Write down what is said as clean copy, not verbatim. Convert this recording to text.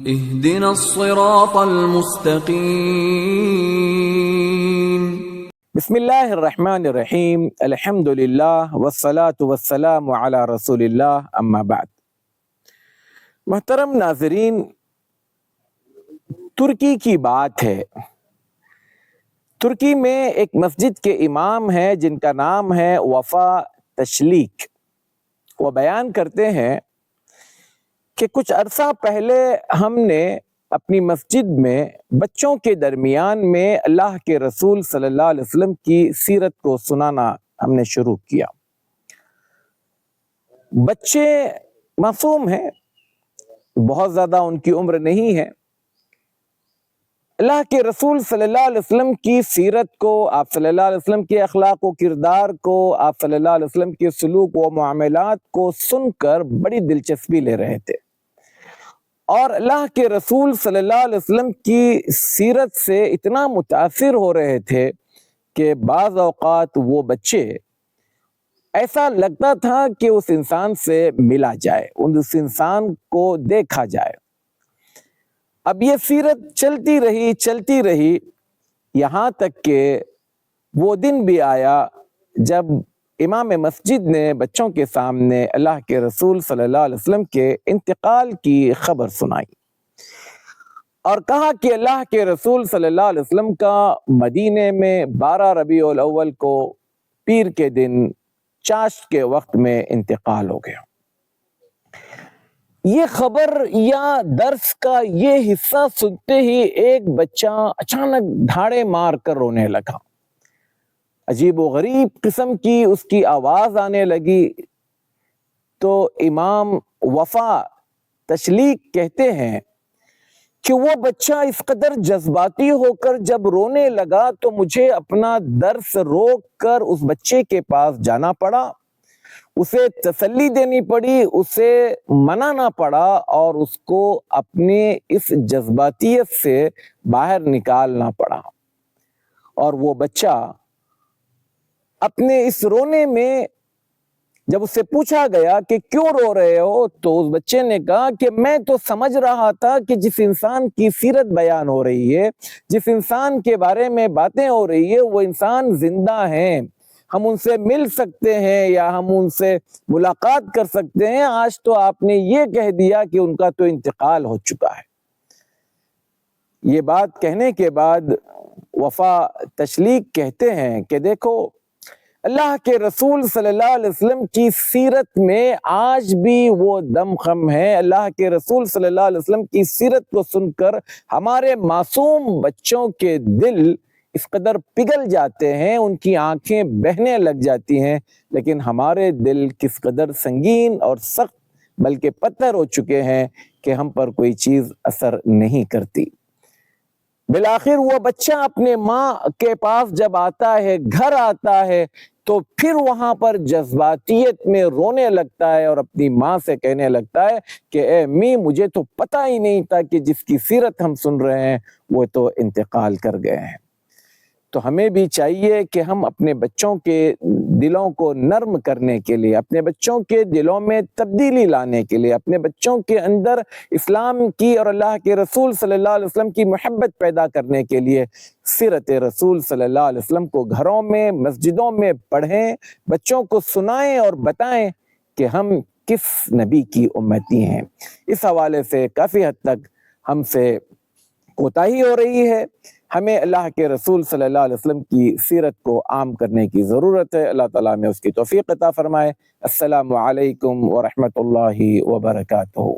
اهدنا الصراط المستقیم۔ بسم اللہ الرحمن الرحیم، الحمد للہ والصلاة والسلام علی رسول اللہ، اما بعد۔ محترم ناظرین، ترکی کی بات ہے۔ ترکی میں ایک مسجد کے امام ہیں جن کا نام ہے وفا تشلیک۔ وہ بیان کرتے ہیں کہ کچھ عرصہ پہلے ہم نے اپنی مسجد میں بچوں کے درمیان میں اللہ کے رسول صلی اللہ علیہ وسلم کی سیرت کو سنانا ہم نے شروع کیا۔ بچے معصوم ہیں، بہت زیادہ ان کی عمر نہیں ہے۔ اللہ کے رسول صلی اللہ علیہ وسلم کی سیرت کو، آپ صلی اللہ علیہ وسلم کے اخلاق و کردار کو، آپ صلی اللہ علیہ وسلم کے سلوک و معاملات کو سن کر بڑی دلچسپی لے رہے تھے، اور اللہ کے رسول صلی اللہ علیہ وسلم کی سیرت سے اتنا متاثر ہو رہے تھے کہ بعض اوقات وہ بچے ایسا لگتا تھا کہ اس انسان سے ملا جائے، اس انسان کو دیکھا جائے۔ اب یہ سیرت چلتی رہی یہاں تک کہ وہ دن بھی آیا جب امام مسجد نے بچوں کے سامنے اللہ کے رسول صلی اللہ علیہ وسلم کے انتقال کی خبر سنائی، اور کہا کہ اللہ کے رسول صلی اللہ علیہ وسلم کا مدینے میں 12 ربیع الاول کو پیر کے دن چاشت کے وقت میں انتقال ہو گیا۔ یہ خبر یا درس کا یہ حصہ سنتے ہی ایک بچہ اچانک دھاڑے مار کر رونے لگا۔ عجیب و غریب قسم کی اس کی آواز آنے لگی، تو امام وفا تشلیک کہتے ہیں کہ وہ بچہ اس قدر جذباتی ہو کر جب رونے لگا تو مجھے اپنا درس روک کر اس بچے کے پاس جانا پڑا، اسے تسلی دینی پڑی، اسے منانا پڑا، اور اس کو اپنے اس جذباتیت سے باہر نکالنا پڑا۔ اور وہ بچہ اپنے اس رونے میں جب اس سے پوچھا گیا کہ کیوں رو رہے ہو، تو اس بچے نے کہا کہ میں تو سمجھ رہا تھا کہ جس انسان کی سیرت بیان ہو رہی ہے، جس انسان کے بارے میں باتیں ہو رہی ہے، وہ انسان زندہ ہیں، ہم ان سے مل سکتے ہیں یا ہم ان سے ملاقات کر سکتے ہیں۔ آج تو آپ نے یہ کہہ دیا کہ ان کا تو انتقال ہو چکا ہے۔ یہ بات کہنے کے بعد وفا تشلیک کہتے ہیں کہ دیکھو، اللہ کے رسول صلی اللہ علیہ وسلم کی سیرت میں آج بھی وہ دم خم ہے۔ اللہ کے رسول صلی اللہ علیہ وسلم کی سیرت کو سن کر ہمارے معصوم بچوں کے دل اس قدر پگھل جاتے ہیں، ان کی آنکھیں بہنے لگ جاتی ہیں، لیکن ہمارے دل کس قدر سنگین اور سخت بلکہ پتھر ہو چکے ہیں کہ ہم پر کوئی چیز اثر نہیں کرتی۔ بالآخر وہ بچہ اپنے ماں کے پاس جب آتا ہے، گھر آتا ہے، تو پھر وہاں پر جذباتیت میں رونے لگتا ہے اور اپنی ماں سے کہنے لگتا ہے کہ اے امی، مجھے تو پتہ ہی نہیں تھا کہ جس کی سیرت ہم سن رہے ہیں وہ تو انتقال کر گئے ہیں۔ تو ہمیں بھی چاہیے کہ ہم اپنے بچوں کے دلوں کو نرم کرنے کے لیے، اپنے بچوں کے دلوں میں تبدیلی لانے کے لیے، اپنے بچوں کے اندر اسلام کی اور اللہ کے رسول صلی اللہ علیہ وسلم کی محبت پیدا کرنے کے لیے سیرت رسول صلی اللہ علیہ وسلم کو گھروں میں، مسجدوں میں پڑھیں، بچوں کو سنائیں اور بتائیں کہ ہم کس نبی کی امتی ہیں۔ اس حوالے سے کافی حد تک ہم سے کوتاہی ہو رہی ہے۔ ہمیں اللہ کے رسول صلی اللہ علیہ وسلم کی سیرت کو عام کرنے کی ضرورت ہے۔ اللہ تعالیٰ میں اس کی توفیق عطا فرمائے۔ السلام علیکم ورحمۃ اللہ وبرکاتہ۔